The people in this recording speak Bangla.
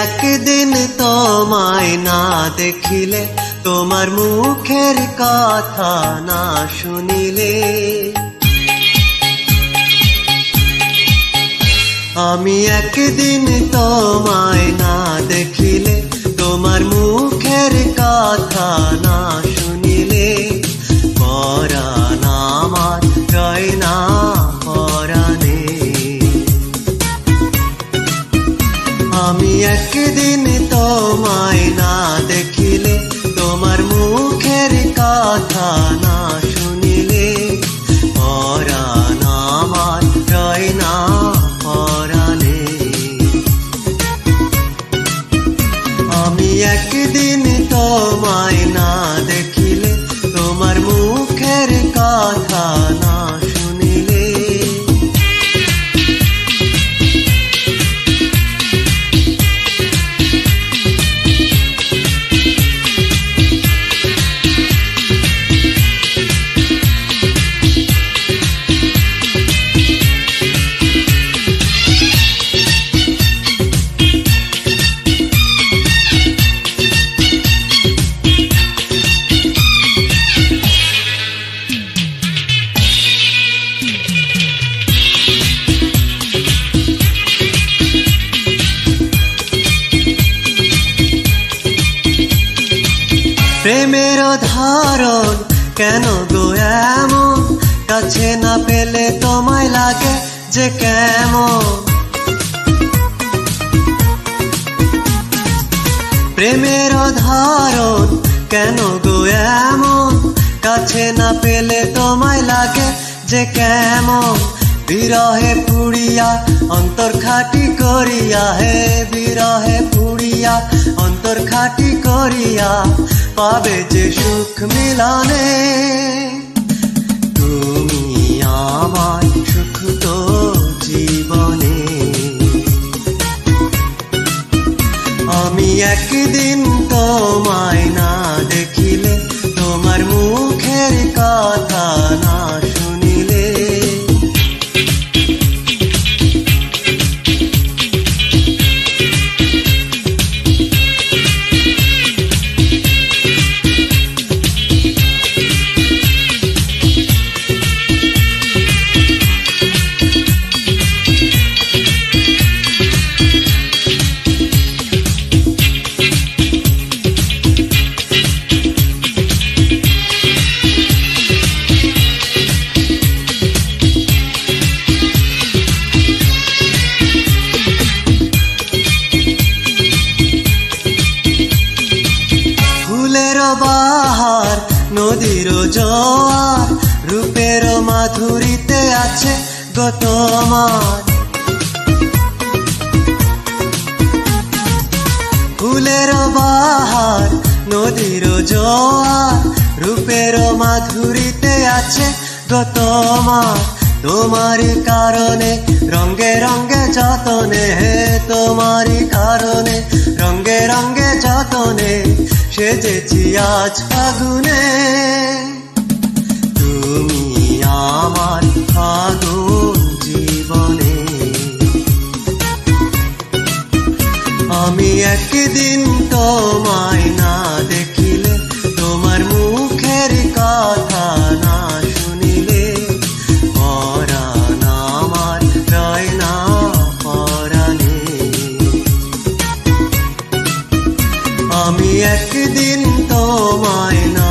একদিন তোমায় না দেখিলে, তোমার মুখের কথা না শুনিলে, আমি একদিন তোমায় না দেখিলে, তোমার মুখের কথা না শুনিলে, পরাণ আমার রয় না পরাণে। আমি একদিন তোমায় না দেখিলে, তোমার মুখের কথা না শুনিলে, পরাণ আমার রয় না পরাণে। আমি একদিন তোমায় না দেখিলে, তোমার মুখের কথা না শুনিলে। প্রেমের ধারণ কেন গো এমন, কাছে না পেলে তোমায় লাগে যে কেমন। প্রেমের ধারণ কেন গো এমন, কাছে না পেলে তোমায় লাগে যে কেমন। বিরহে পুড়িয়া অন্তর খাটি করিয়া, হে বিরহে পুড়িয়া অন্তর খাটি করিয়া, পাবে যে সুখ মিলনে। তুমি আমার সুখ তো জীবনে। আমি একদিন তোমায় না দেখিলে, তোমার মুখের কথা না শুনিলে। বাহার নদীর জোয়ার, রূপের মাধুরীতে আছে গো তোমার। ফুলের বাহার নদীর জোয়ার, রূপের মাধুরীতে আছে গো তোমার। তোমারই কারণে রঙ্গে রঙ্গে যতনে, হে তোমারই কারণে রঙ্গে রঙ্গে যতনে, সেজেছি আজ ফাগুনে। তুমি আমার ফাগুন জীবনে। আমি একদিন তোমায় না দেখিলে, তোমার মুখের কথা না শুনিলে, পরাণ আমার রয় না পরাণে। আমি একদিন তোমায় না